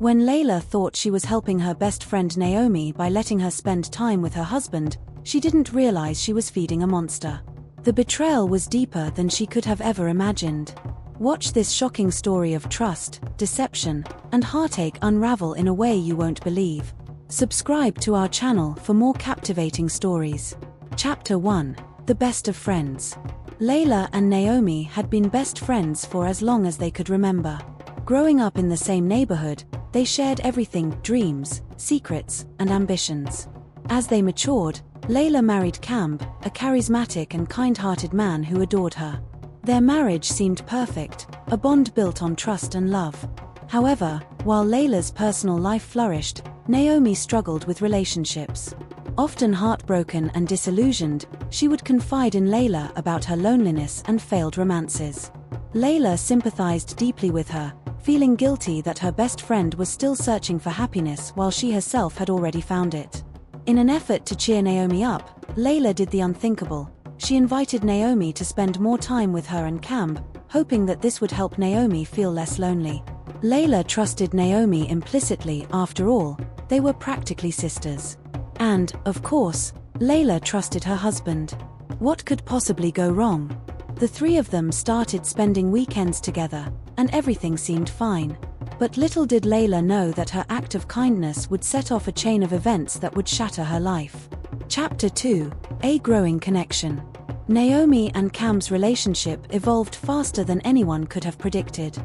When Layla thought she was helping her best friend Naomi by letting her spend time with her husband, she didn't realize she was feeding a monster. The betrayal was deeper than she could have ever imagined. Watch this shocking story of trust, deception, and heartache unravel in a way you won't believe. Subscribe to our channel for more captivating stories. Chapter 1: The Best of Friends. Layla and Naomi had been best friends for as long as they could remember. Growing up in the same neighborhood, they shared everything: dreams, secrets, and ambitions. As they matured, Layla married Camb, a charismatic and kind-hearted man who adored her. Their marriage seemed perfect, a bond built on trust and love. However, while Layla's personal life flourished, Naomi struggled with relationships. Often heartbroken and disillusioned, she would confide in Layla about her loneliness and failed romances. Layla sympathized deeply with her, feeling guilty that her best friend was still searching for happiness while she herself had already found it. In an effort to cheer Naomi up, Layla did the unthinkable. She invited Naomi to spend more time with her and Camb, hoping that this would help Naomi feel less lonely. Layla trusted Naomi implicitly. After all, they were practically sisters. And, of course, Layla trusted her husband. What could possibly go wrong? The three of them started spending weekends together, and everything seemed fine. But little did Layla know that her act of kindness would set off a chain of events that would shatter her life. Chapter 2: A Growing Connection. Naomi and Camb's relationship evolved faster than anyone could have predicted.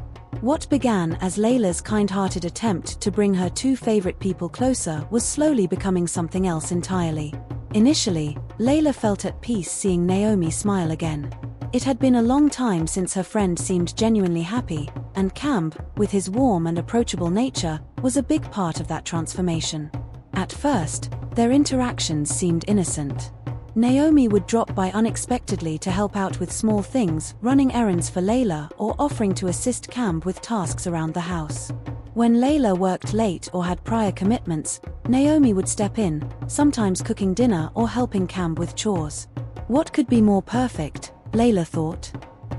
What began as Layla's kind-hearted attempt to bring her two favorite people closer was slowly becoming something else entirely. Initially, Layla felt at peace seeing Naomi smile again. It had been a long time since her friend seemed genuinely happy, and Camb, with his warm and approachable nature, was a big part of that transformation. At first, their interactions seemed innocent. Naomi would drop by unexpectedly to help out with small things, running errands for Layla or offering to assist Camb with tasks around the house. When Layla worked late or had prior commitments, Naomi would step in, sometimes cooking dinner or helping Camb with chores. What could be more perfect, Layla thought.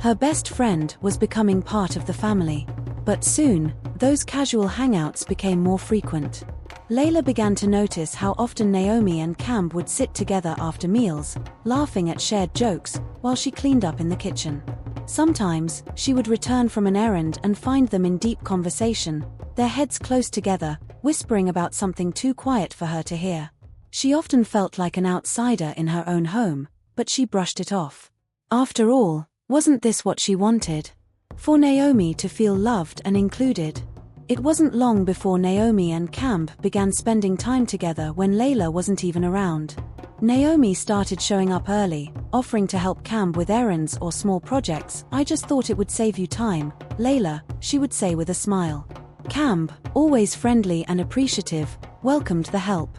Her best friend was becoming part of the family. But soon, those casual hangouts became more frequent. Layla began to notice how often Naomi and Camb would sit together after meals, laughing at shared jokes, while she cleaned up in the kitchen. Sometimes, she would return from an errand and find them in deep conversation, their heads close together, whispering about something too quiet for her to hear. She often felt like an outsider in her own home, but she brushed it off. After all, wasn't this what she wanted? For Naomi to feel loved and included. It wasn't long before Naomi and Camb began spending time together when Layla wasn't even around. Naomi started showing up early, offering to help Camb with errands or small projects. "I just thought it would save you time, Layla," she would say with a smile. Camb, always friendly and appreciative, welcomed the help.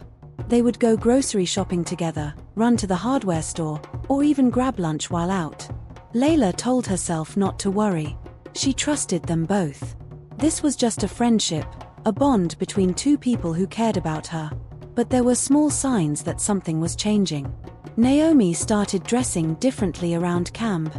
They would go grocery shopping together, run to the hardware store, or even grab lunch while out. Layla told herself not to worry. She trusted them both. This was just a friendship, a bond between two people who cared about her. But there were small signs that something was changing. Naomi started dressing differently around Camb.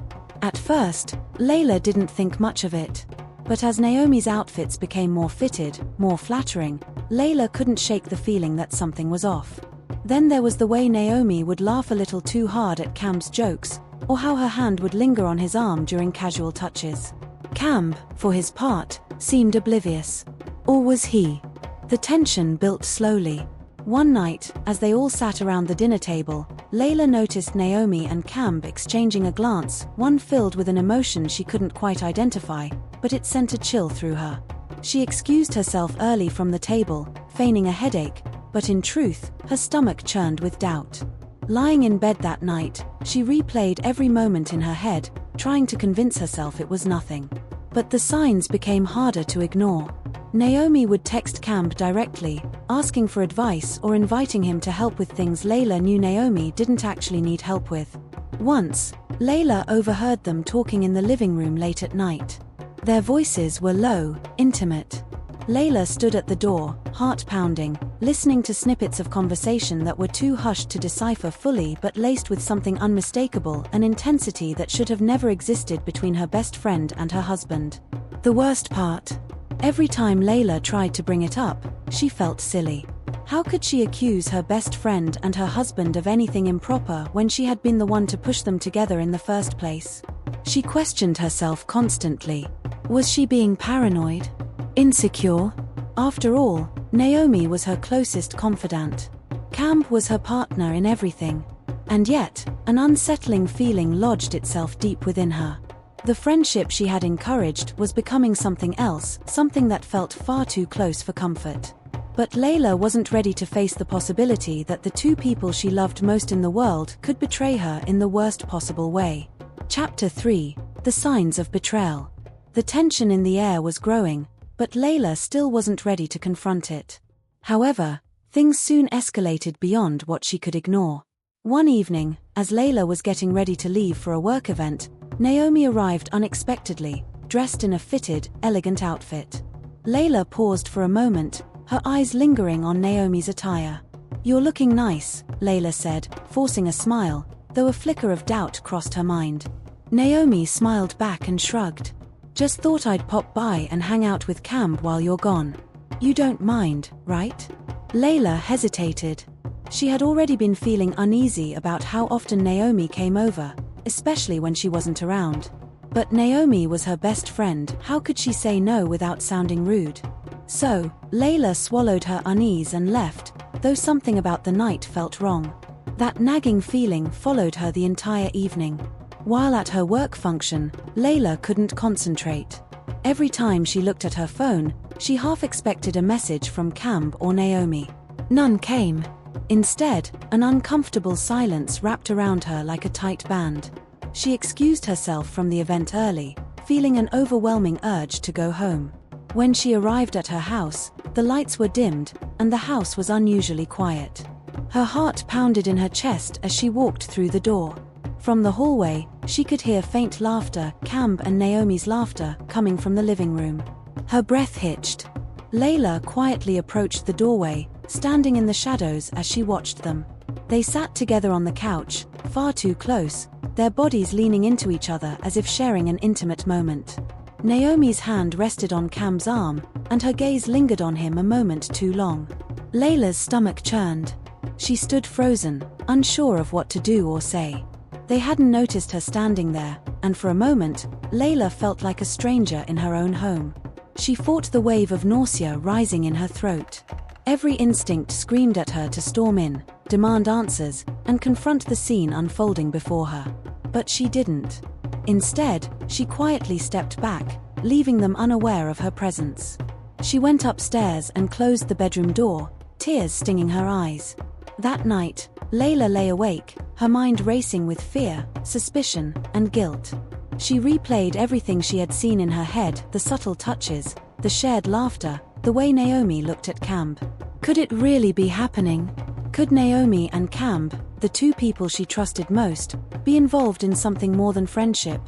At first, Layla didn't think much of it. But as Naomi's outfits became more fitted, more flattering, Layla couldn't shake the feeling that something was off. Then there was the way Naomi would laugh a little too hard at Camb's jokes, or how her hand would linger on his arm during casual touches. Camb, for his part, seemed oblivious. Or was he? The tension built slowly. One night, as they all sat around the dinner table, Layla noticed Naomi and Camb exchanging a glance, one filled with an emotion she couldn't quite identify, but it sent a chill through her. She excused herself early from the table, feigning a headache, but in truth, her stomach churned with doubt. Lying in bed that night, she replayed every moment in her head, trying to convince herself it was nothing. But the signs became harder to ignore. Naomi would text Camb directly, asking for advice or inviting him to help with things Layla knew Naomi didn't actually need help with. Once, Layla overheard them talking in the living room late at night. Their voices were low, intimate. Layla stood at the door, heart pounding, listening to snippets of conversation that were too hushed to decipher fully but laced with something unmistakable, an intensity that should have never existed between her best friend and her husband. The worst part? Every time Layla tried to bring it up, she felt silly. How could she accuse her best friend and her husband of anything improper when she had been the one to push them together in the first place? She questioned herself constantly. Was she being paranoid? Insecure? After all, Naomi was her closest confidant. Cam was her partner in everything. And yet, an unsettling feeling lodged itself deep within her. The friendship she had encouraged was becoming something else, something that felt far too close for comfort. But Layla wasn't ready to face the possibility that the two people she loved most in the world could betray her in the worst possible way. Chapter 3: The Signs of Betrayal. The tension in the air was growing, but Layla still wasn't ready to confront it. However, things soon escalated beyond what she could ignore. One evening, as Layla was getting ready to leave for a work event, Naomi arrived unexpectedly, dressed in a fitted, elegant outfit. Layla paused for a moment, her eyes lingering on Naomi's attire. "You're looking nice," Layla said, forcing a smile, though a flicker of doubt crossed her mind. Naomi smiled back and shrugged. "Just thought I'd pop by and hang out with Cam while you're gone. You don't mind, right?" Layla hesitated. She had already been feeling uneasy about how often Naomi came over, especially when she wasn't around. But Naomi was her best friend, how could she say no without sounding rude? So, Layla swallowed her unease and left, though something about the night felt wrong. That nagging feeling followed her the entire evening. While at her work function, Layla couldn't concentrate. Every time she looked at her phone, she half expected a message from Cam or Naomi. None came. Instead, an uncomfortable silence wrapped around her like a tight band. She excused herself from the event early, feeling an overwhelming urge to go home. When she arrived at her house, the lights were dimmed, and the house was unusually quiet. Her heart pounded in her chest as she walked through the door. From the hallway, she could hear faint laughter, Cam and Naomi's laughter, coming from the living room. Her breath hitched. Layla quietly approached the doorway, standing in the shadows as she watched them. They sat together on the couch, far too close, their bodies leaning into each other as if sharing an intimate moment. Naomi's hand rested on Cam's arm, and her gaze lingered on him a moment too long. Layla's stomach churned. She stood frozen, unsure of what to do or say. They hadn't noticed her standing there, and for a moment, Layla felt like a stranger in her own home. She fought the wave of nausea rising in her throat. Every instinct screamed at her to storm in, demand answers, and confront the scene unfolding before her. But she didn't. Instead, she quietly stepped back, leaving them unaware of her presence. She went upstairs and closed the bedroom door, tears stinging her eyes. That night, Layla lay awake, her mind racing with fear, suspicion, and guilt. She replayed everything she had seen in her head, the subtle touches, the shared laughter, the way Naomi looked at Cam. Could it really be happening? Could Naomi and Cam, the two people she trusted most, be involved in something more than friendship?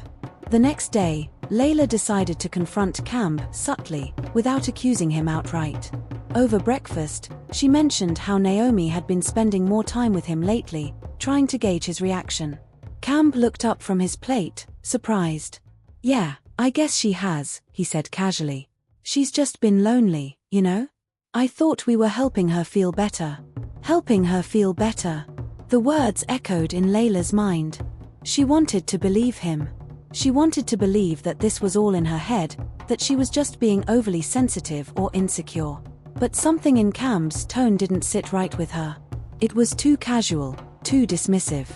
The next day, Layla decided to confront Cam subtly, without accusing him outright. Over breakfast, she mentioned how Naomi had been spending more time with him lately, trying to gauge his reaction. Cam looked up from his plate, surprised. "Yeah, I guess she has," he said casually. "She's just been lonely, you know? I thought we were helping her feel better." Helping her feel better. The words echoed in Layla's mind. She wanted to believe him. She wanted to believe that this was all in her head, that she was just being overly sensitive or insecure. But something in Cam's tone didn't sit right with her. It was too casual, too dismissive.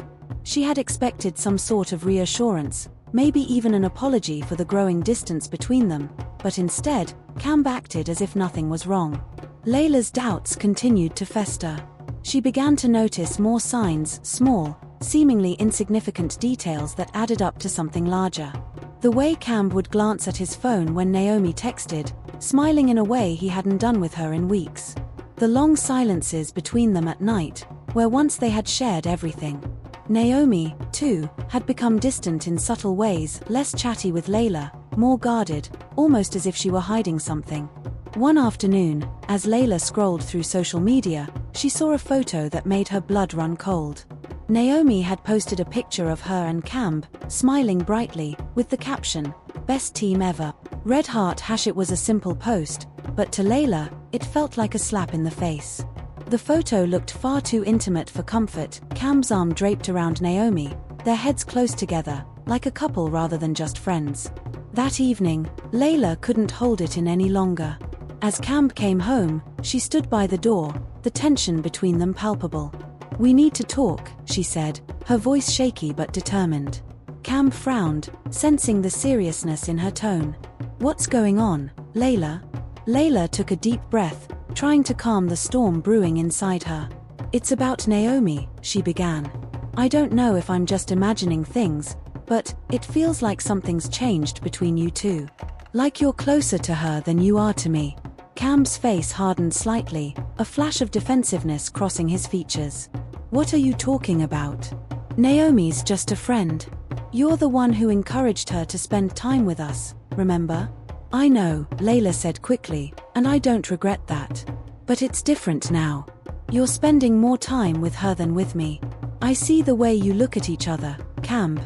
She had expected some sort of reassurance, maybe even an apology for the growing distance between them, but instead, Cam acted as if nothing was wrong. Layla's doubts continued to fester. She began to notice more signs, small, seemingly insignificant details that added up to something larger. The way Cam would glance at his phone when Naomi texted, smiling in a way he hadn't done with her in weeks. The long silences between them at night, where once they had shared everything. Naomi, too, had become distant in subtle ways, less chatty with Layla, more guarded, almost as if she were hiding something. One afternoon, as Layla scrolled through social media, she saw a photo that made her blood run cold. Naomi had posted a picture of her and Cam, smiling brightly, with the caption, "Best team ever." Red heart hash. It was a simple post, but to Layla, it felt like a slap in the face. The photo looked far too intimate for comfort. Cam's arm draped around Naomi, their heads close together, like a couple rather than just friends. That evening, Layla couldn't hold it in any longer. As Cam came home, she stood by the door, the tension between them palpable. "We need to talk," she said, her voice shaky but determined. Cam frowned, sensing the seriousness in her tone. "What's going on, Layla?" Layla took a deep breath, trying to calm the storm brewing inside her. "It's about Naomi," she began. "I don't know if I'm just imagining things, but it feels like something's changed between you two. Like you're closer to her than you are to me." Cam's face hardened slightly, a flash of defensiveness crossing his features. "What are you talking about? Naomi's just a friend. You're the one who encouraged her to spend time with us, remember?" "I know," Layla said quickly, "and I don't regret that. But it's different now. You're spending more time with her than with me. I see the way you look at each other, Cam.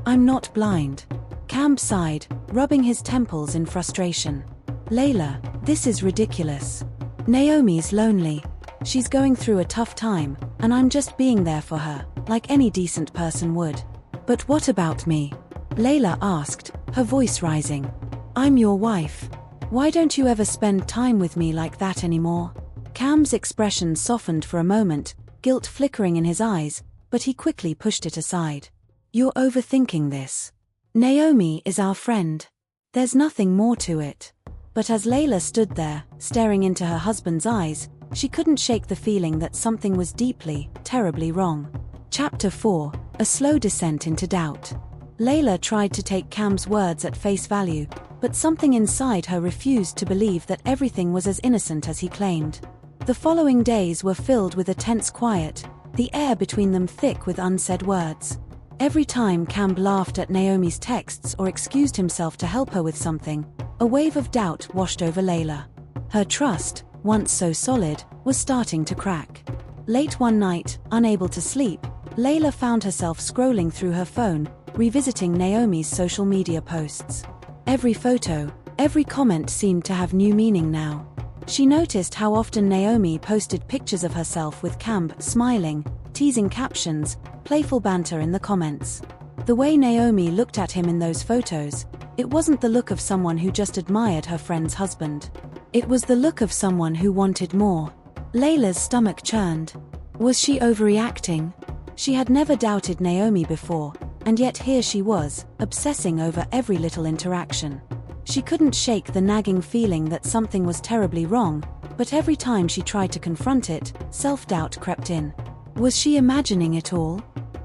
I'm not blind." Cam sighed, rubbing his temples in frustration. "Layla, this is ridiculous. Naomi's lonely. She's going through a tough time, and I'm just being there for her, like any decent person would." "But what about me?" Layla asked, her voice rising. "I'm your wife. Why don't you ever spend time with me like that anymore?" Cam's expression softened for a moment, guilt flickering in his eyes, but he quickly pushed it aside. "You're overthinking this. Naomi is our friend. There's nothing more to it." But as Layla stood there, staring into her husband's eyes, she couldn't shake the feeling that something was deeply, terribly wrong. Chapter 4: A slow descent into doubt. Layla tried to take Cam's words at face value, but something inside her refused to believe that everything was as innocent as he claimed. The following days were filled with a tense quiet, the air between them thick with unsaid words. Every time Cam laughed at Naomi's texts or excused himself to help her with something, a wave of doubt washed over Layla. Her trust, once so solid, was starting to crack. Late one night, unable to sleep, Layla found herself scrolling through her phone, revisiting Naomi's social media posts. Every photo, every comment seemed to have new meaning now. She noticed how often Naomi posted pictures of herself with Cam, smiling, teasing captions, playful banter in the comments. The way Naomi looked at him in those photos, it wasn't the look of someone who just admired her friend's husband. It was the look of someone who wanted more. Layla's stomach churned. Was she overreacting? She had never doubted Naomi before, and yet here she was, obsessing over every little interaction. She couldn't shake the nagging feeling that something was terribly wrong, but every time she tried to confront it, self-doubt crept in. Was she imagining it all?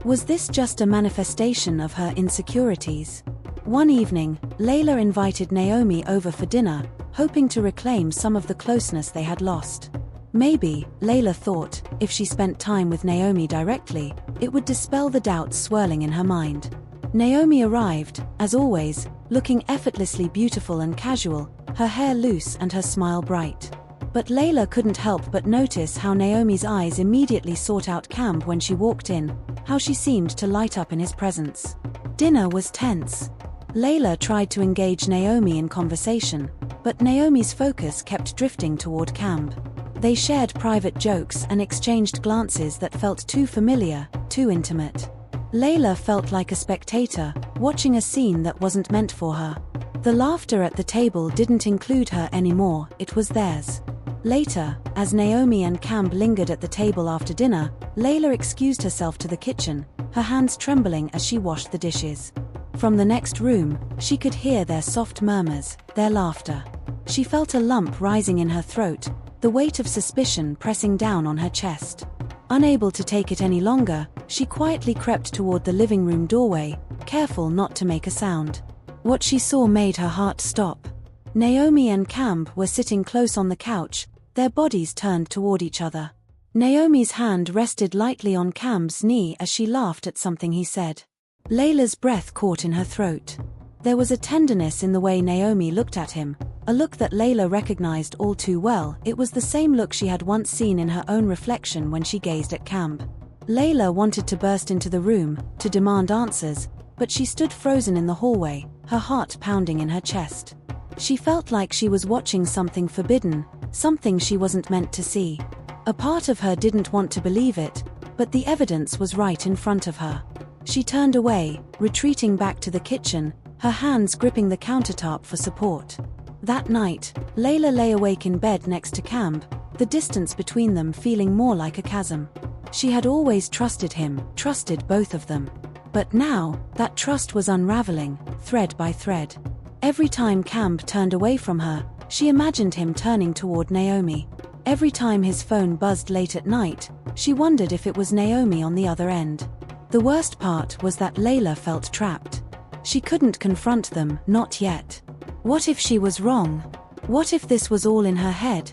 Was this just a manifestation of her insecurities? One evening, Layla invited Naomi over for dinner, hoping to reclaim some of the closeness they had lost. Maybe, Layla thought, if she spent time with Naomi directly, it would dispel the doubts swirling in her mind. Naomi arrived, as always, looking effortlessly beautiful and casual, her hair loose and her smile bright. But Layla couldn't help but notice how Naomi's eyes immediately sought out Cam when she walked in, how she seemed to light up in his presence. Dinner was tense. Layla tried to engage Naomi in conversation, but Naomi's focus kept drifting toward Cam. They shared private jokes and exchanged glances that felt too familiar, too intimate. Layla felt like a spectator, watching a scene that wasn't meant for her. The laughter at the table didn't include her anymore, it was theirs. Later, as Naomi and Cam lingered at the table after dinner, Layla excused herself to the kitchen, her hands trembling as she washed the dishes. From the next room, she could hear their soft murmurs, their laughter. She felt a lump rising in her throat, the weight of suspicion pressing down on her chest. Unable to take it any longer, she quietly crept toward the living room doorway, careful not to make a sound. What she saw made her heart stop. Naomi and Cam were sitting close on the couch, their bodies turned toward each other. Naomi's hand rested lightly on Cam's knee as she laughed at something he said. Layla's breath caught in her throat. There was a tenderness in the way Naomi looked at him, a look that Layla recognized all too well. It was the same look she had once seen in her own reflection when she gazed at Cam. Layla wanted to burst into the room, to demand answers, but she stood frozen in the hallway, her heart pounding in her chest. She felt like she was watching something forbidden, something she wasn't meant to see. A part of her didn't want to believe it, but the evidence was right in front of her. She turned away, retreating back to the kitchen, her hands gripping the countertop for support. That night, Layla lay awake in bed next to Camb, the distance between them feeling more like a chasm. She had always trusted him, trusted both of them. But now, that trust was unraveling, thread by thread. Every time Camb turned away from her, she imagined him turning toward Naomi. Every time his phone buzzed late at night, she wondered if it was Naomi on the other end. The worst part was that Layla felt trapped. She couldn't confront them, not yet. What if she was wrong? What if this was all in her head?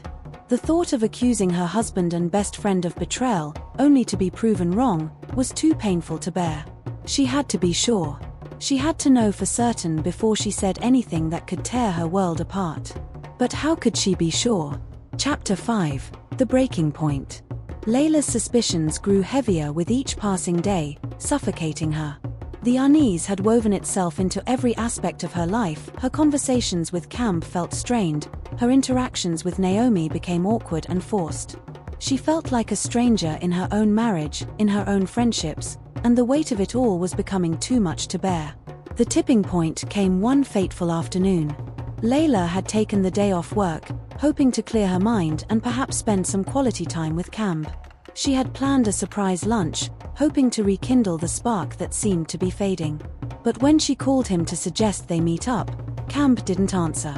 The thought of accusing her husband and best friend of betrayal, only to be proven wrong, was too painful to bear. She had to be sure. She had to know for certain before she said anything that could tear her world apart. But how could she be sure? Chapter 5: The Breaking Point. Layla's suspicions grew heavier with each passing day, suffocating her. The unease had woven itself into every aspect of her life. Her conversations with Camb felt strained, her interactions with Naomi became awkward and forced. She felt like a stranger in her own marriage, in her own friendships, and the weight of it all was becoming too much to bear. The tipping point came one fateful afternoon. Layla had taken the day off work, hoping to clear her mind and perhaps spend some quality time with Camb. She had planned a surprise lunch, hoping to rekindle the spark that seemed to be fading. But when she called him to suggest they meet up, Camb didn't answer.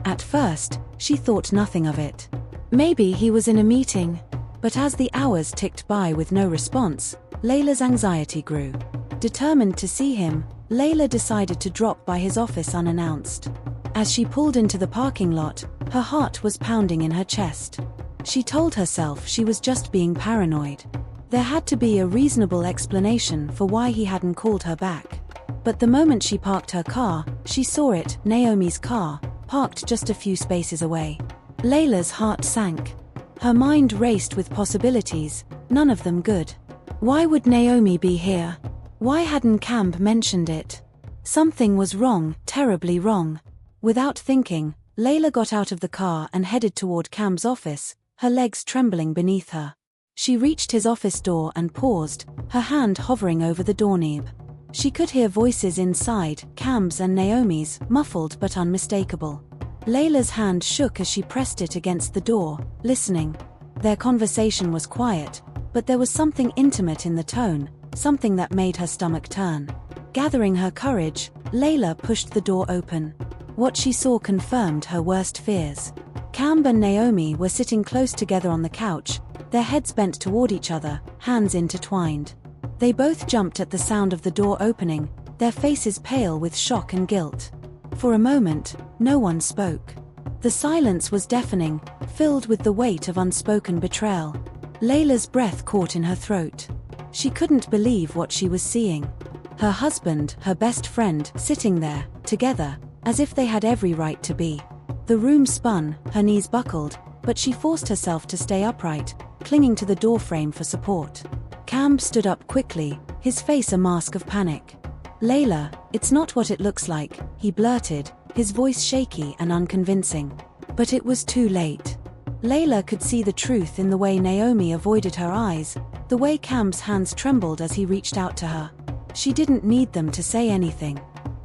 At first, she thought nothing of it. Maybe he was in a meeting. But as the hours ticked by with no response, Layla's anxiety grew. Determined to see him, Layla decided to drop by his office unannounced. As she pulled into the parking lot, her heart was pounding in her chest. She told herself she was just being paranoid. There had to be a reasonable explanation for why he hadn't called her back. But the moment she parked her car, she saw it, Naomi's car, parked just a few spaces away. Layla's heart sank. Her mind raced with possibilities, none of them good. Why would Naomi be here? Why hadn't Camb mentioned it? Something was wrong, terribly wrong. Without thinking, Layla got out of the car and headed toward Camb's office, her legs trembling beneath her. She reached his office door and paused, her hand hovering over the doorknob. She could hear voices inside, Camb's and Naomi's, muffled but unmistakable. Layla's hand shook as she pressed it against the door, listening. Their conversation was quiet, but there was something intimate in the tone, something that made her stomach turn. Gathering her courage, Layla pushed the door open. What she saw confirmed her worst fears. Camb and Naomi were sitting close together on the couch, their heads bent toward each other, hands intertwined. They both jumped at the sound of the door opening, their faces pale with shock and guilt. For a moment, no one spoke. The silence was deafening, filled with the weight of unspoken betrayal. Layla's breath caught in her throat. She couldn't believe what she was seeing. Her husband, her best friend, sitting there, together, as if they had every right to be. The room spun, her knees buckled, but she forced herself to stay upright, clinging to the doorframe for support. Camb stood up quickly, his face a mask of panic. "Layla, it's not what it looks like," he blurted, his voice shaky and unconvincing. But it was too late. Layla could see the truth in the way Naomi avoided her eyes, the way Camb's hands trembled as he reached out to her. She didn't need them to say anything.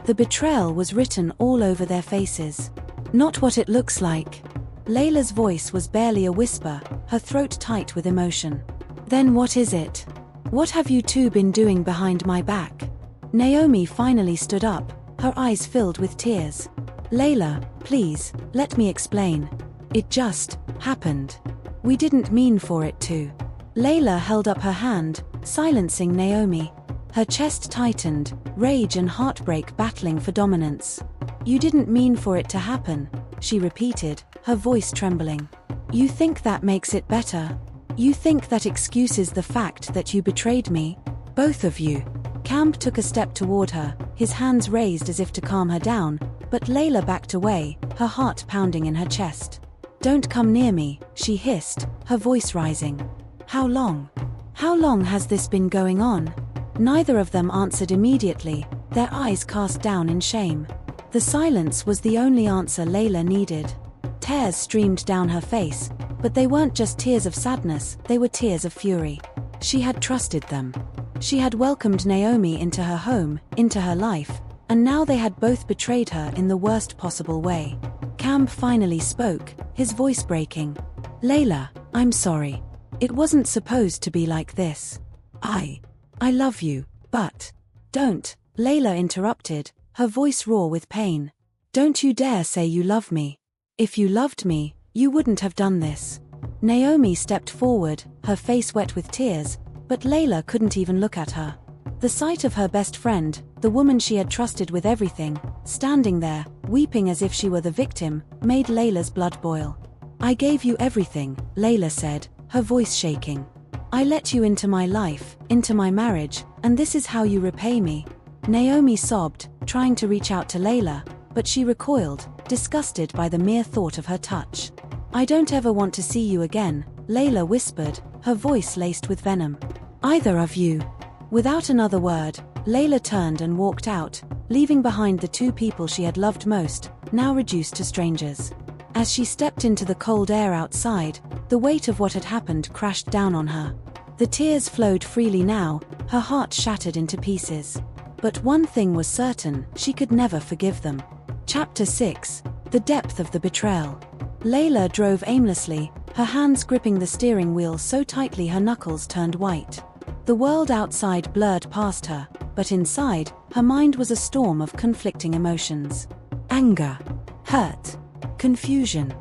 The betrayal was written all over their faces. "Not what it looks like." Layla's voice was barely a whisper, her throat tight with emotion. "Then what is it? What have you two been doing behind my back?" Naomi finally stood up, her eyes filled with tears. "Layla, please, let me explain. It just happened. We didn't mean for it to." Layla held up her hand, silencing Naomi. Her chest tightened, rage and heartbreak battling for dominance. "You didn't mean for it to happen," she repeated, her voice trembling. "You think that makes it better? You think that excuses the fact that you betrayed me? Both of you." Camb took a step toward her, his hands raised as if to calm her down, but Layla backed away, her heart pounding in her chest. "Don't come near me," she hissed, her voice rising. "How long? How long has this been going on?" Neither of them answered immediately, their eyes cast down in shame. The silence was the only answer Layla needed. Tears streamed down her face, but they weren't just tears of sadness, they were tears of fury. She had trusted them. She had welcomed Naomi into her home, into her life, and now they had both betrayed her in the worst possible way. Cam finally spoke, his voice breaking. "Layla, I'm sorry. It wasn't supposed to be like this. I love you, but..." "Don't," Layla interrupted, her voice raw with pain. "Don't you dare say you love me. If you loved me, you wouldn't have done this." Naomi stepped forward, her face wet with tears, but Layla couldn't even look at her. The sight of her best friend, the woman she had trusted with everything, standing there, weeping as if she were the victim, made Layla's blood boil. "I gave you everything," Layla said, her voice shaking. "I let you into my life, into my marriage, and this is how you repay me." Naomi sobbed, trying to reach out to Layla, but she recoiled, disgusted by the mere thought of her touch. "I don't ever want to see you again," Layla whispered, her voice laced with venom. "Either of you." Without another word, Layla turned and walked out, leaving behind the two people she had loved most, now reduced to strangers. As she stepped into the cold air outside, the weight of what had happened crashed down on her. The tears flowed freely now, her heart shattered into pieces. But one thing was certain, she could never forgive them. Chapter 6: The Depth of the Betrayal. Layla drove aimlessly, her hands gripping the steering wheel so tightly her knuckles turned white. The world outside blurred past her, but inside, her mind was a storm of conflicting emotions. Anger, hurt, confusion.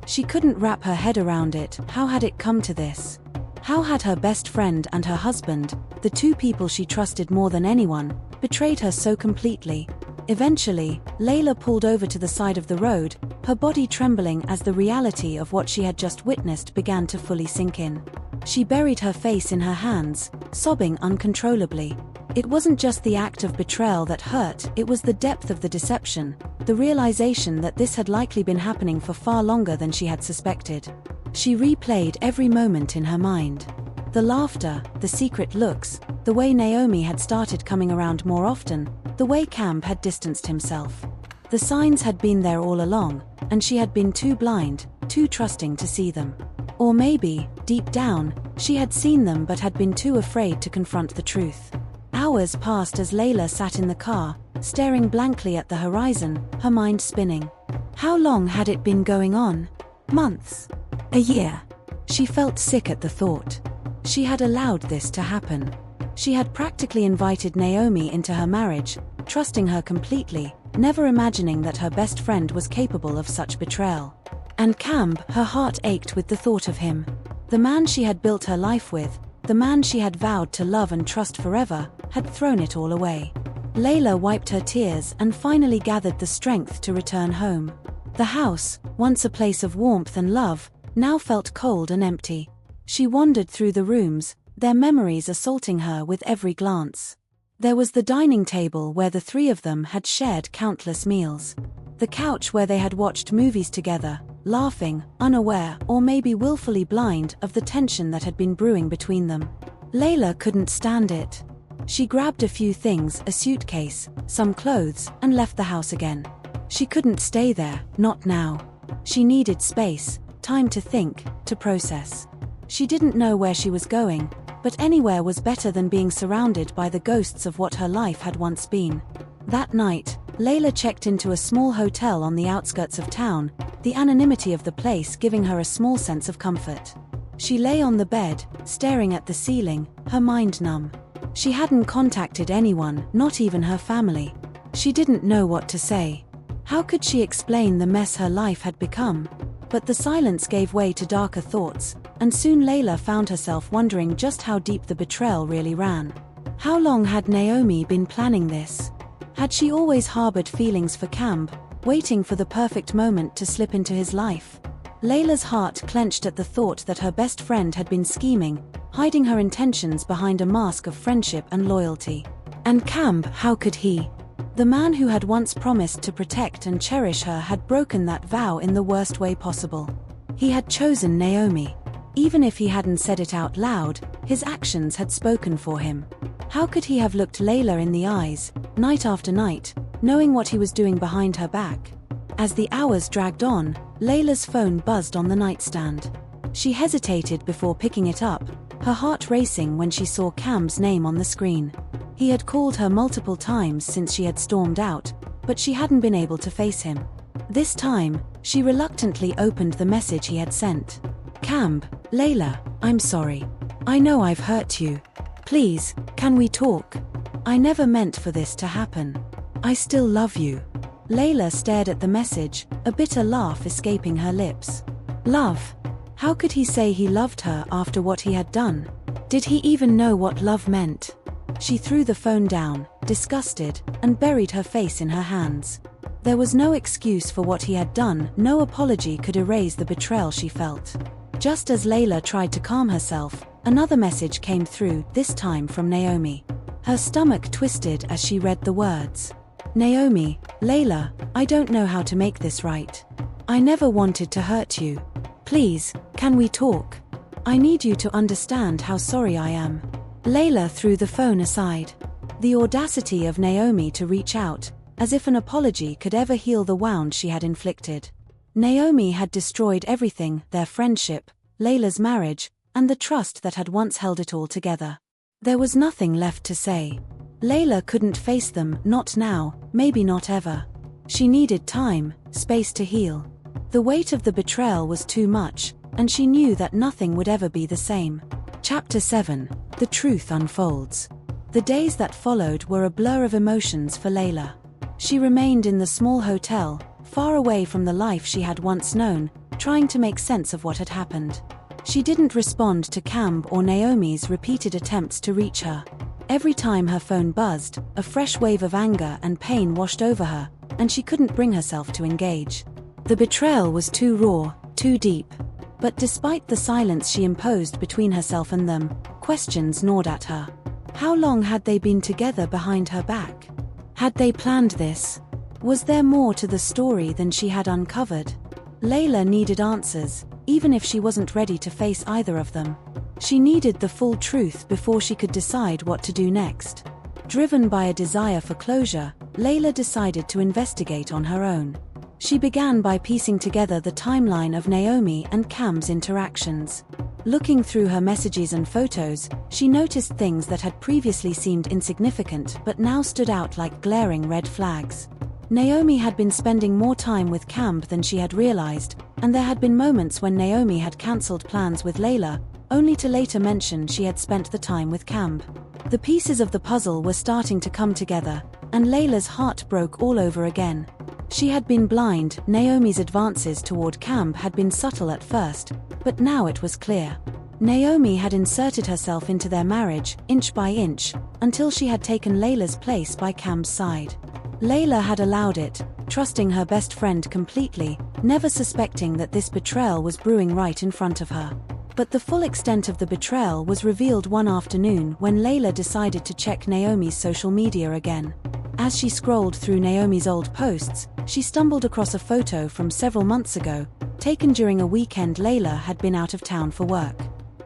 She couldn't wrap her head around it. How had it come to this? How had her best friend and her husband, the two people she trusted more than anyone, betrayed her so completely? Eventually, Layla pulled over to the side of the road, her body trembling as the reality of what she had just witnessed began to fully sink in. She buried her face in her hands, sobbing uncontrollably. It wasn't just the act of betrayal that hurt, it was the depth of the deception, the realization that this had likely been happening for far longer than she had suspected. She replayed every moment in her mind. The laughter, the secret looks, the way Naomi had started coming around more often, the way Cam had distanced himself. The signs had been there all along, and she had been too blind, too trusting to see them. Or maybe, deep down, she had seen them but had been too afraid to confront the truth. Hours passed as Layla sat in the car, staring blankly at the horizon, her mind spinning. How long had it been going on? Months? A year? She felt sick at the thought. She had allowed this to happen. She had practically invited Naomi into her marriage, trusting her completely, never imagining that her best friend was capable of such betrayal. And Cam, her heart ached with the thought of him. The man she had built her life with, the man she had vowed to love and trust forever, had thrown it all away. Layla wiped her tears and finally gathered the strength to return home. The house, once a place of warmth and love, now felt cold and empty. She wandered through the rooms, their memories assaulting her with every glance. There was the dining table where the three of them had shared countless meals. The couch where they had watched movies together, laughing, unaware, or maybe willfully blind of the tension that had been brewing between them. Layla couldn't stand it. She grabbed a few things, a suitcase, some clothes, and left the house again. She couldn't stay there, not now. She needed space, time to think, to process. She didn't know where she was going, but anywhere was better than being surrounded by the ghosts of what her life had once been. That night, Layla checked into a small hotel on the outskirts of town, the anonymity of the place giving her a small sense of comfort. She lay on the bed, staring at the ceiling, her mind numb. She hadn't contacted anyone, not even her family. She didn't know what to say. How could she explain the mess her life had become? But the silence gave way to darker thoughts, and soon Layla found herself wondering just how deep the betrayal really ran. How long had Naomi been planning this? Had she always harbored feelings for Cam, waiting for the perfect moment to slip into his life? Layla's heart clenched at the thought that her best friend had been scheming, hiding her intentions behind a mask of friendship and loyalty. And Cam, how could he? The man who had once promised to protect and cherish her had broken that vow in the worst way possible. He had chosen Naomi. Even if he hadn't said it out loud, his actions had spoken for him. How could he have looked Layla in the eyes, night after night, knowing what he was doing behind her back. As the hours dragged on, Layla's phone buzzed on the nightstand. She hesitated before picking it up, her heart racing when she saw Cam's name on the screen. He had called her multiple times since she had stormed out, but she hadn't been able to face him. This time, she reluctantly opened the message he had sent. "Cam, Layla, I'm sorry. I know I've hurt you. Please, can we talk? I never meant for this to happen. I still love you." Layla stared at the message, a bitter laugh escaping her lips. Love? How could he say he loved her after what he had done? Did he even know what love meant? She threw the phone down, disgusted, and buried her face in her hands. There was no excuse for what he had done, no apology could erase the betrayal she felt. Just as Layla tried to calm herself, another message came through, this time from Naomi. Her stomach twisted as she read the words. "Naomi, Layla, I don't know how to make this right. I never wanted to hurt you. Please, can we talk? I need you to understand how sorry I am." Layla threw the phone aside. The audacity of Naomi to reach out, as if an apology could ever heal the wound she had inflicted. Naomi had destroyed everything, their friendship, Layla's marriage, and the trust that had once held it all together. There was nothing left to say. Layla couldn't face them, not now, maybe not ever. She needed time, space to heal. The weight of the betrayal was too much, and she knew that nothing would ever be the same. Chapter 7. The truth unfolds. The days that followed were a blur of emotions for Layla. She remained in the small hotel, far away from the life she had once known, trying to make sense of what had happened. She didn't respond to Cam or Naomi's repeated attempts to reach her. Every time her phone buzzed, a fresh wave of anger and pain washed over her, and she couldn't bring herself to engage. The betrayal was too raw, too deep. But despite the silence she imposed between herself and them, questions gnawed at her. How long had they been together behind her back? Had they planned this? Was there more to the story than she had uncovered? Layla needed answers, even if she wasn't ready to face either of them. She needed the full truth before she could decide what to do next. Driven by a desire for closure, Layla decided to investigate on her own. She began by piecing together the timeline of Naomi and Cam's interactions. Looking through her messages and photos, she noticed things that had previously seemed insignificant but now stood out like glaring red flags. Naomi had been spending more time with Cam than she had realized, and there had been moments when Naomi had cancelled plans with Layla, only to later mention she had spent the time with Cam. The pieces of the puzzle were starting to come together, and Layla's heart broke all over again. She had been blind. Naomi's advances toward Cam had been subtle at first, but now it was clear. Naomi had inserted herself into their marriage, inch by inch, until she had taken Layla's place by Cam's side. Layla had allowed it, trusting her best friend completely, never suspecting that this betrayal was brewing right in front of her. But the full extent of the betrayal was revealed one afternoon when Layla decided to check Naomi's social media again. As she scrolled through Naomi's old posts, she stumbled across a photo from several months ago, taken during a weekend Layla had been out of town for work.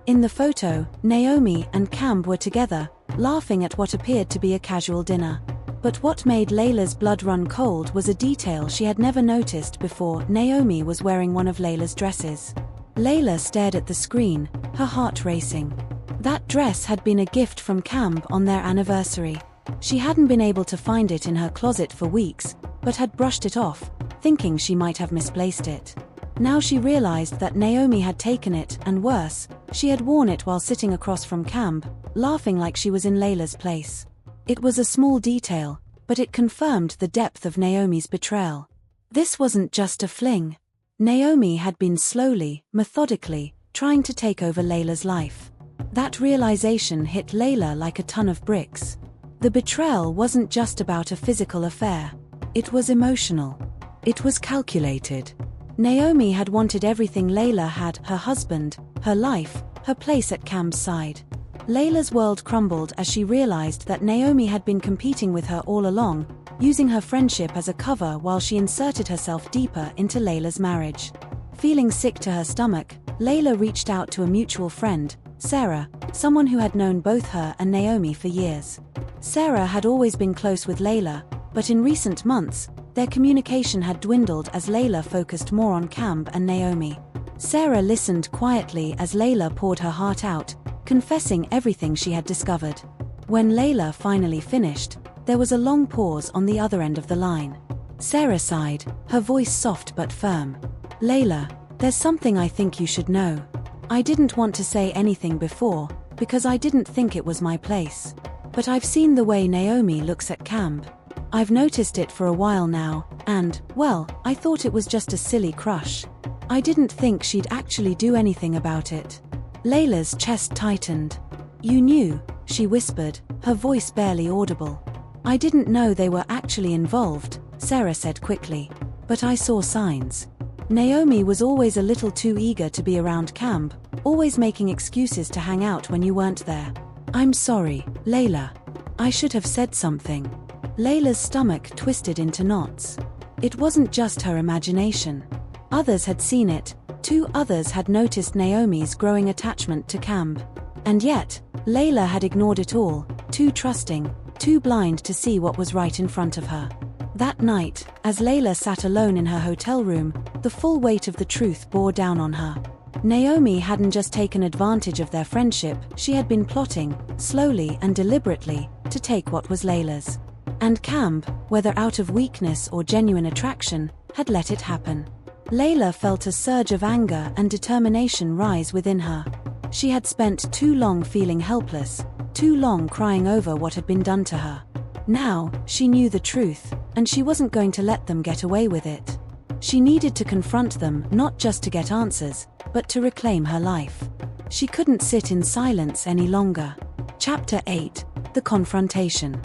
In the photo, Naomi and Cam were together, laughing at what appeared to be a casual dinner. But what made Layla's blood run cold was a detail she had never noticed before. Naomi was wearing one of Layla's dresses. Layla stared at the screen, her heart racing. That dress had been a gift from Cam on their anniversary. She hadn't been able to find it in her closet for weeks, but had brushed it off, thinking she might have misplaced it. Now she realized that Naomi had taken it, and worse, she had worn it while sitting across from Cam, laughing like she was in Layla's place. It was a small detail, but it confirmed the depth of Naomi's betrayal. This wasn't just a fling. Naomi had been slowly, methodically, trying to take over Layla's life. That realization hit Layla like a ton of bricks. The betrayal wasn't just about a physical affair. It was emotional. It was calculated. Naomi had wanted everything Layla had: her husband, her life, her place at Cam's side. Layla's world crumbled as she realized that Naomi had been competing with her all along, using her friendship as a cover while she inserted herself deeper into Layla's marriage. Feeling sick to her stomach, Layla reached out to a mutual friend, Sarah, someone who had known both her and Naomi for years. Sarah had always been close with Layla, But in recent months, their communication had dwindled as Layla focused more on Camb and Naomi. Sarah listened quietly as Layla poured her heart out, confessing everything she had discovered. When Layla finally finished, there was a long pause on the other end of the line. Sarah sighed, her voice soft but firm. "Layla, there's something I think you should know. I didn't want to say anything before, because I didn't think it was my place. But I've seen the way Naomi looks at Camb. I've noticed it for a while now, and, well, I thought it was just a silly crush. I didn't think she'd actually do anything about it." Layla's chest tightened. "You knew," she whispered, her voice barely audible. "I didn't know they were actually involved," Sarah said quickly. "But I saw signs. Naomi was always a little too eager to be around Camb, always making excuses to hang out when you weren't there. I'm sorry, Layla. I should have said something." Layla's stomach twisted into knots. It wasn't just her imagination. Others had seen it. 2 others had noticed Naomi's growing attachment to Camb. And yet, Layla had ignored it all, too trusting, too blind to see what was right in front of her. That night, as Layla sat alone in her hotel room, the full weight of the truth bore down on her. Naomi hadn't just taken advantage of their friendship, she had been plotting, slowly and deliberately, to take what was Layla's. And Camb, whether out of weakness or genuine attraction, had let it happen. Layla felt a surge of anger and determination rise within her. She had spent too long feeling helpless, too long crying over what had been done to her. Now, she knew the truth, and she wasn't going to let them get away with it. She needed to confront them not just to get answers, but to reclaim her life. She couldn't sit in silence any longer. Chapter 8: The Confrontation.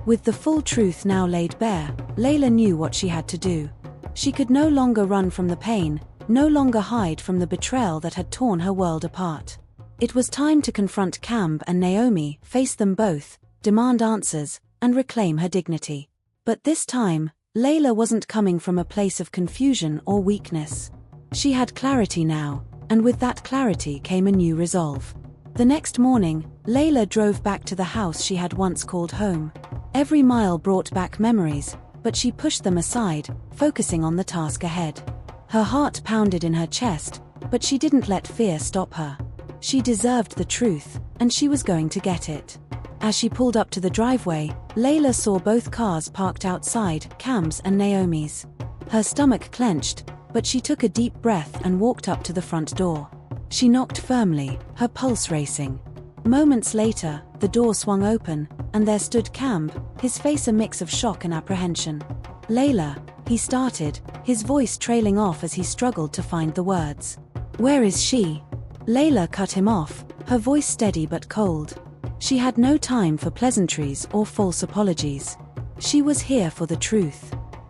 With the full truth now laid bare, Layla knew what she had to do. She could no longer run from the pain, no longer hide from the betrayal that had torn her world apart. It was time to confront Camb and Naomi, face them both, demand answers, and reclaim her dignity. But this time, Layla wasn't coming from a place of confusion or weakness. She had clarity now, and with that clarity came a new resolve. The next morning, Layla drove back to the house she had once called home. Every mile brought back memories, but she pushed them aside, focusing on the task ahead. Her heart pounded in her chest, but she didn't let fear stop her. She deserved the truth, and she was going to get it. As she pulled up to the driveway, Layla saw both cars parked outside, Camb's and Naomi's. Her stomach clenched, but she took a deep breath and walked up to the front door. She knocked firmly, her pulse racing. Moments later, the door swung open, and there stood Camb, his face a mix of shock and apprehension. "Layla," he started, his voice trailing off as he struggled to find the words. "Where is she?" Layla cut him off, her voice steady but cold. She had no time for pleasantries or false apologies. She was here for the truth.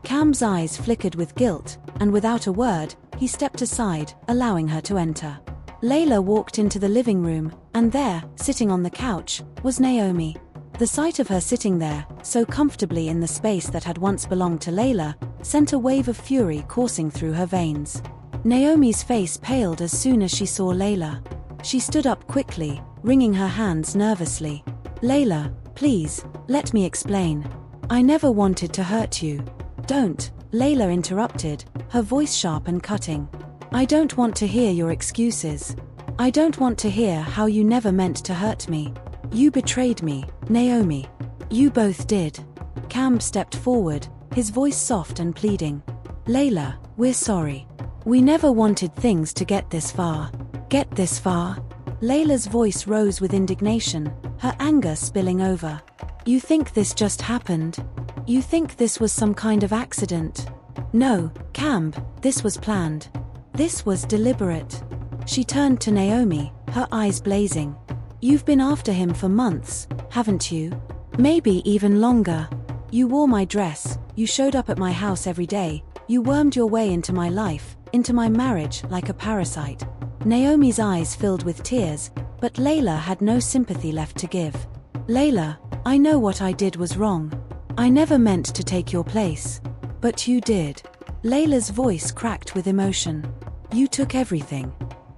Camb's eyes flickered with guilt, and without a word, he stepped aside, allowing her to enter. Layla walked into the living room, and there, sitting on the couch, was Naomi. The sight of her sitting there, so comfortably in the space that had once belonged to Layla, sent a wave of fury coursing through her veins. Naomi's face paled as soon as she saw Layla. She stood up quickly, wringing her hands nervously. "Layla, please, let me explain. I never wanted to hurt you." "Don't," Layla interrupted, her voice sharp and cutting. "I don't want to hear your excuses. I don't want to hear how you never meant to hurt me. You betrayed me, Naomi. You both did." Camb stepped forward, his voice soft and pleading. "Layla, we're sorry. We never wanted things to get this far." "Get this far?" Layla's voice rose with indignation, her anger spilling over. "You think this just happened? You think this was some kind of accident?" "No, Camb, this was planned. This was deliberate." She turned to Naomi, her eyes blazing. "You've been after him for months, haven't you? Maybe even longer. You wore my dress, you showed up at my house every day, you wormed your way into my life, into my marriage like a parasite." Naomi's eyes filled with tears, but Layla had no sympathy left to give. "Layla, I know what I did was wrong. I never meant to take your place. But you did." Layla's voice cracked with emotion. "You took everything.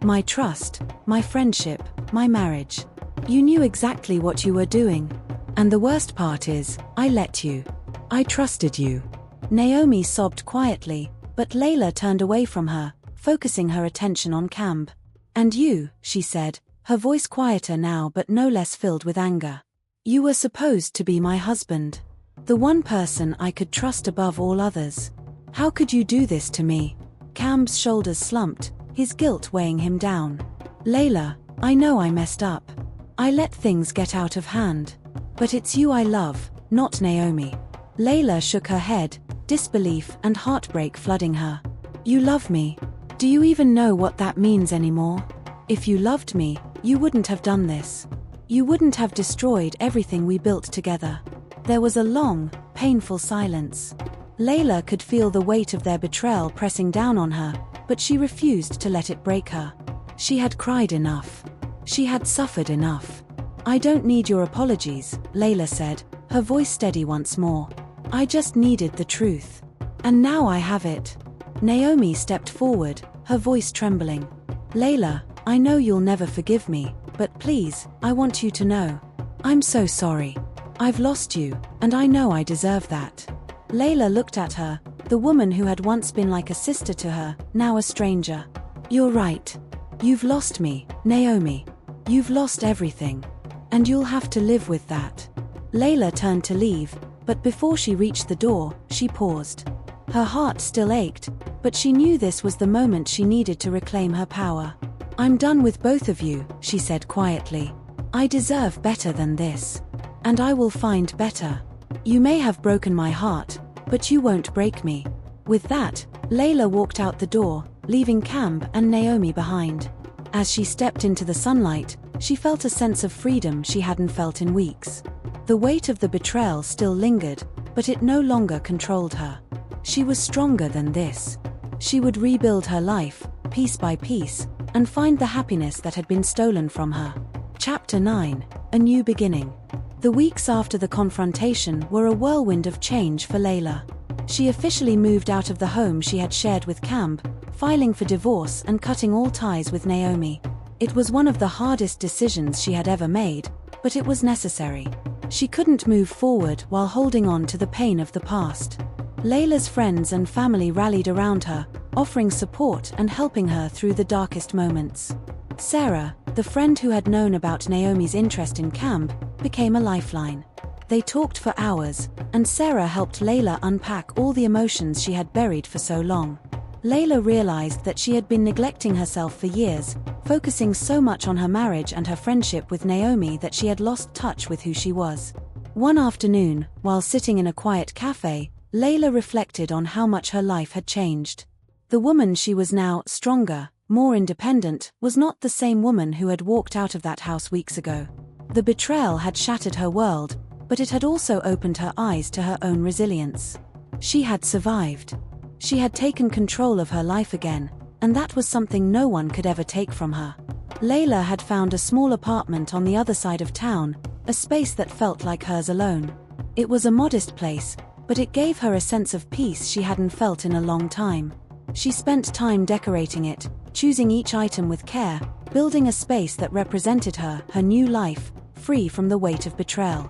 My trust, my friendship, my marriage. You knew exactly what you were doing. And the worst part is, I let you. I trusted you. Naomi sobbed quietly, but Layla turned away from her, focusing her attention on Camb. And you, she said, her voice quieter now but no less filled with anger. You were supposed to be my husband. The one person I could trust above all others. How could you do this to me? Camb's shoulders slumped, his guilt weighing him down. Layla, I know I messed up. I let things get out of hand. But it's you I love, not Naomi. Layla shook her head, disbelief and heartbreak flooding her. You love me. Do you even know what that means anymore? If you loved me, you wouldn't have done this. You wouldn't have destroyed everything we built together. There was a long, painful silence. Layla could feel the weight of their betrayal pressing down on her, but she refused to let it break her. She had cried enough. She had suffered enough. I don't need your apologies, Layla said, her voice steady once more. I just needed the truth. And now I have it. Naomi stepped forward, her voice trembling. Layla, I know you'll never forgive me, but please, I want you to know. I'm so sorry. I've lost you, and I know I deserve that. Layla looked at her, the woman who had once been like a sister to her, now a stranger. You're right. You've lost me, Naomi. You've lost everything. And you'll have to live with that. Layla turned to leave, but before she reached the door, she paused. Her heart still ached, but she knew this was the moment she needed to reclaim her power. I'm done with both of you, she said quietly. I deserve better than this. And I will find better. You may have broken my heart, but you won't break me. With that, Layla walked out the door, leaving Camb and Naomi behind. As she stepped into the sunlight, she felt a sense of freedom she hadn't felt in weeks. The weight of the betrayal still lingered, but it no longer controlled her. She was stronger than this. She would rebuild her life, piece by piece, and find the happiness that had been stolen from her. Chapter 9: A New Beginning. The weeks after the confrontation were a whirlwind of change for Layla. She officially moved out of the home she had shared with Camb, filing for divorce and cutting all ties with Naomi. It was one of the hardest decisions she had ever made, but it was necessary. She couldn't move forward while holding on to the pain of the past. Layla's friends and family rallied around her, offering support and helping her through the darkest moments. Sarah, the friend who had known about Naomi's interest in Camb, became a lifeline. They talked for hours, and Sarah helped Layla unpack all the emotions she had buried for so long. Layla realized that she had been neglecting herself for years, focusing so much on her marriage and her friendship with Naomi that she had lost touch with who she was. One afternoon, while sitting in a quiet cafe, Layla reflected on how much her life had changed. The woman she was now, stronger, more independent, was not the same woman who had walked out of that house weeks ago. The betrayal had shattered her world, but it had also opened her eyes to her own resilience. She had survived. She had taken control of her life again, and that was something no one could ever take from her. Layla had found a small apartment on the other side of town, a space that felt like hers alone. It was a modest place, but it gave her a sense of peace she hadn't felt in a long time. She spent time decorating it, choosing each item with care, building a space that represented her new life, free from the weight of betrayal.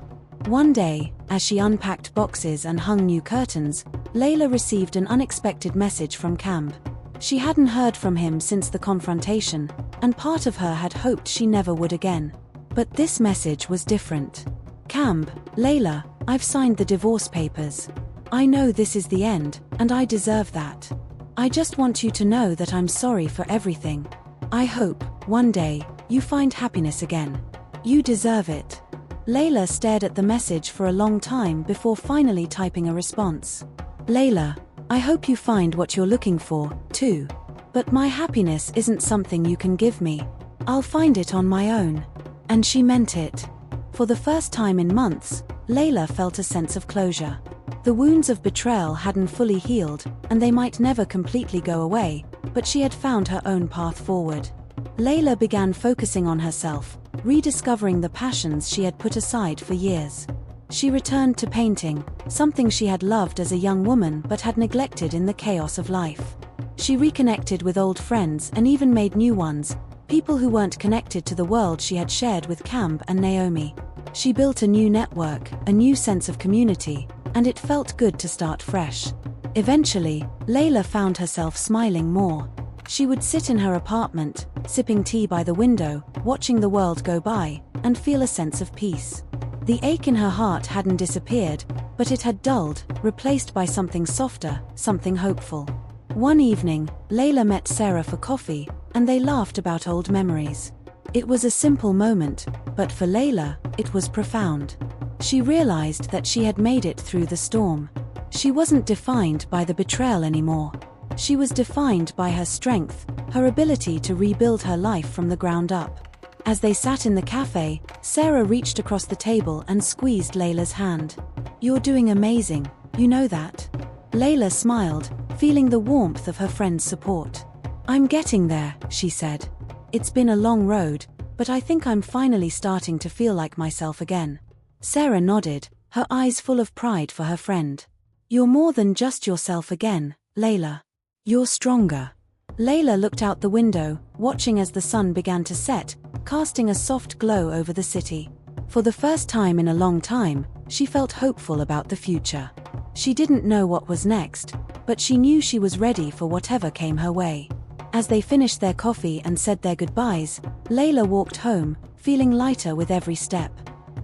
One day, as she unpacked boxes and hung new curtains, Layla received an unexpected message from Camb. She hadn't heard from him since the confrontation, and part of her had hoped she never would again. But this message was different. Camb, Layla, I've signed the divorce papers. I know this is the end, and I deserve that. I just want you to know that I'm sorry for everything. I hope, one day, you find happiness again. You deserve it. Layla stared at the message for a long time before finally typing a response. Layla, I hope you find what you're looking for, too. But my happiness isn't something you can give me. I'll find it on my own. And she meant it. For the first time in months, Layla felt a sense of closure. The wounds of betrayal hadn't fully healed, and they might never completely go away, but she had found her own path forward. Layla began focusing on herself, rediscovering the passions she had put aside for years. She returned to painting, something she had loved as a young woman but had neglected in the chaos of life. She reconnected with old friends and even made new ones, people who weren't connected to the world she had shared with Camb and Naomi. She built a new network, a new sense of community, and it felt good to start fresh. Eventually, Layla found herself smiling more. She would sit in her apartment, sipping tea by the window, watching the world go by, and feel a sense of peace. The ache in her heart hadn't disappeared, but it had dulled, replaced by something softer, something hopeful. One evening, Layla met Sarah for coffee, and they laughed about old memories. It was a simple moment, but for Layla, it was profound. She realized that she had made it through the storm. She wasn't defined by the betrayal anymore. She was defined by her strength, her ability to rebuild her life from the ground up. As they sat in the cafe, Sarah reached across the table and squeezed Layla's hand. "You're doing amazing, you know that?" Layla smiled, feeling the warmth of her friend's support. "I'm getting there," she said. "It's been a long road, but I think I'm finally starting to feel like myself again." Sarah nodded, her eyes full of pride for her friend. "You're more than just yourself again, Layla. You're stronger." Layla looked out the window, watching as the sun began to set, casting a soft glow over the city. For the first time in a long time, she felt hopeful about the future. She didn't know what was next, but she knew she was ready for whatever came her way. As they finished their coffee and said their goodbyes, Layla walked home, feeling lighter with every step.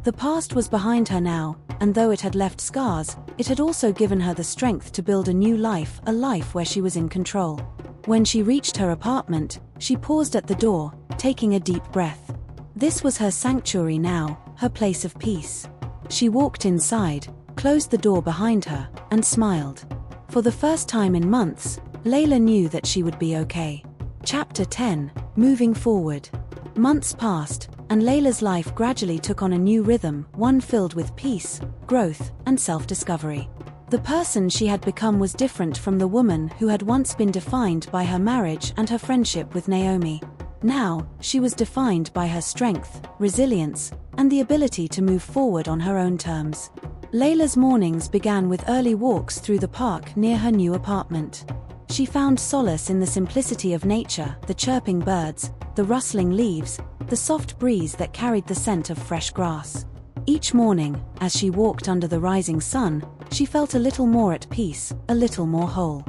The past was behind her now, and though it had left scars, it had also given her the strength to build a new life, a life where she was in control. When she reached her apartment, she paused at the door, taking a deep breath. This was her sanctuary now, her place of peace. She walked inside, closed the door behind her, and smiled. For the first time in months, Layla knew that she would be okay. Chapter 10: Moving Forward. Months passed, and Layla's life gradually took on a new rhythm, one filled with peace, growth, and self-discovery. The person she had become was different from the woman who had once been defined by her marriage and her friendship with Naomi. Now, she was defined by her strength, resilience, and the ability to move forward on her own terms. Layla's mornings began with early walks through the park near her new apartment. She found solace in the simplicity of nature, the chirping birds, the rustling leaves, the soft breeze that carried the scent of fresh grass. Each morning, as she walked under the rising sun, she felt a little more at peace, a little more whole.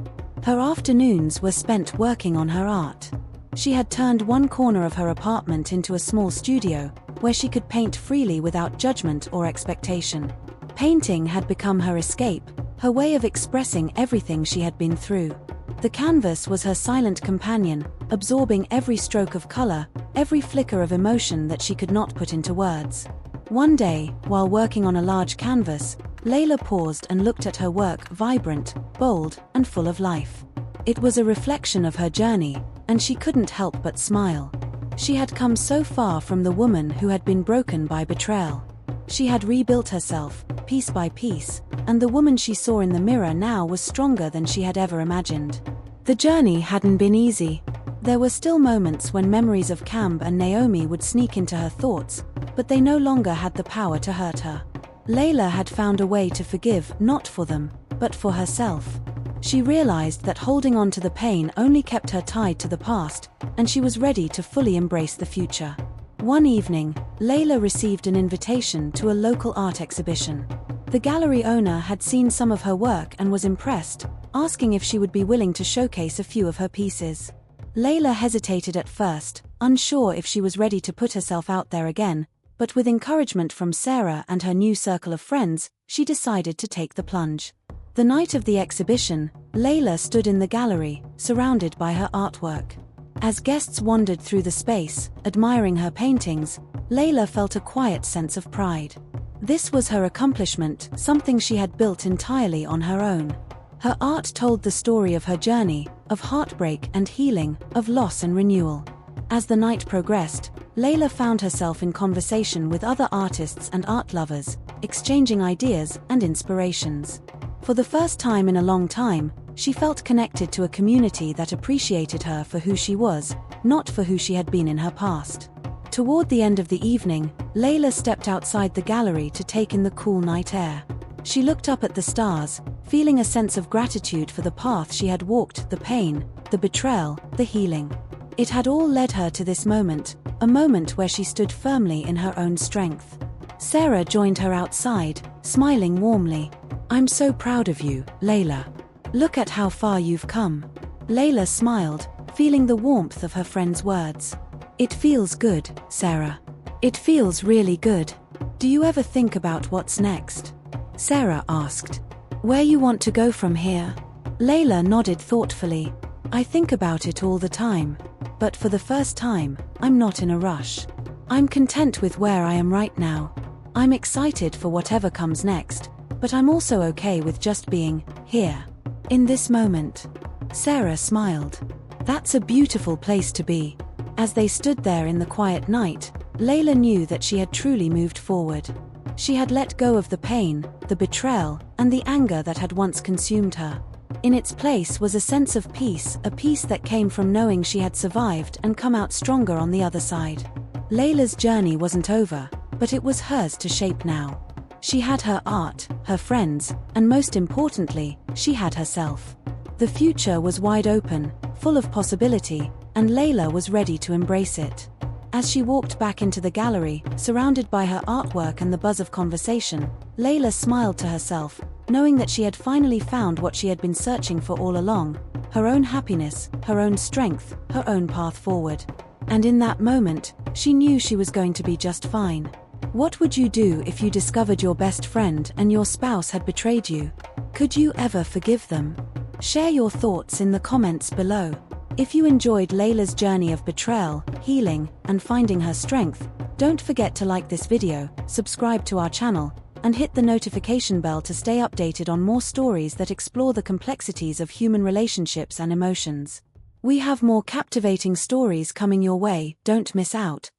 Her afternoons were spent working on her art. She had turned one corner of her apartment into a small studio, where she could paint freely without judgment or expectation. Painting had become her escape, her way of expressing everything she had been through. The canvas was her silent companion, absorbing every stroke of color, every flicker of emotion that she could not put into words. One day, while working on a large canvas, Layla paused and looked at her work, vibrant, bold, and full of life. It was a reflection of her journey, and she couldn't help but smile. She had come so far from the woman who had been broken by betrayal. She had rebuilt herself, piece by piece, and the woman she saw in the mirror now was stronger than she had ever imagined. The journey hadn't been easy. There were still moments when memories of Camb and Naomi would sneak into her thoughts, but they no longer had the power to hurt her. Layla had found a way to forgive, not for them, but for herself. She realized that holding on to the pain only kept her tied to the past, and she was ready to fully embrace the future. One evening, Layla received an invitation to a local art exhibition. The gallery owner had seen some of her work and was impressed, asking if she would be willing to showcase a few of her pieces. Layla hesitated at first, unsure if she was ready to put herself out there again, but with encouragement from Sarah and her new circle of friends, she decided to take the plunge. The night of the exhibition, Layla stood in the gallery, surrounded by her artwork. As guests wandered through the space, admiring her paintings, Layla felt a quiet sense of pride. This was her accomplishment, something she had built entirely on her own. Her art told the story of her journey, of heartbreak and healing, of loss and renewal. As the night progressed, Layla found herself in conversation with other artists and art lovers, exchanging ideas and inspirations. For the first time in a long time, she felt connected to a community that appreciated her for who she was, not for who she had been in her past. Toward the end of the evening, Layla stepped outside the gallery to take in the cool night air. She looked up at the stars, feeling a sense of gratitude for the path she had walked, the pain, the betrayal, the healing. It had all led her to this moment, a moment where she stood firmly in her own strength. Sarah joined her outside, smiling warmly. I'm so proud of you, Layla. Look at how far you've come. Layla smiled, feeling the warmth of her friend's words. It feels good, Sarah. It feels really good. Do you ever think about what's next? Sarah asked. Where you want to go from here? Layla nodded thoughtfully. I think about it all the time. But for the first time, I'm not in a rush. I'm content with where I am right now. I'm excited for whatever comes next, but I'm also okay with just being here. In this moment. Sarah smiled. That's a beautiful place to be. As they stood there in the quiet night, Layla knew that she had truly moved forward. She had let go of the pain, the betrayal, and the anger that had once consumed her. In its place was a sense of peace, a peace that came from knowing she had survived and come out stronger on the other side. Layla's journey wasn't over, but it was hers to shape now. She had her art, her friends, and most importantly, she had herself. The future was wide open, full of possibility, and Layla was ready to embrace it. As she walked back into the gallery, surrounded by her artwork and the buzz of conversation, Layla smiled to herself, knowing that she had finally found what she had been searching for all along: her own happiness, her own strength, her own path forward. And in that moment, she knew she was going to be just fine. What would you do if you discovered your best friend and your spouse had betrayed you? Could you ever forgive them? Share your thoughts in the comments below. If you enjoyed Layla's journey of betrayal, healing, and finding her strength, don't forget to like this video, subscribe to our channel, and hit the notification bell to stay updated on more stories that explore the complexities of human relationships and emotions. We have more captivating stories coming your way, don't miss out.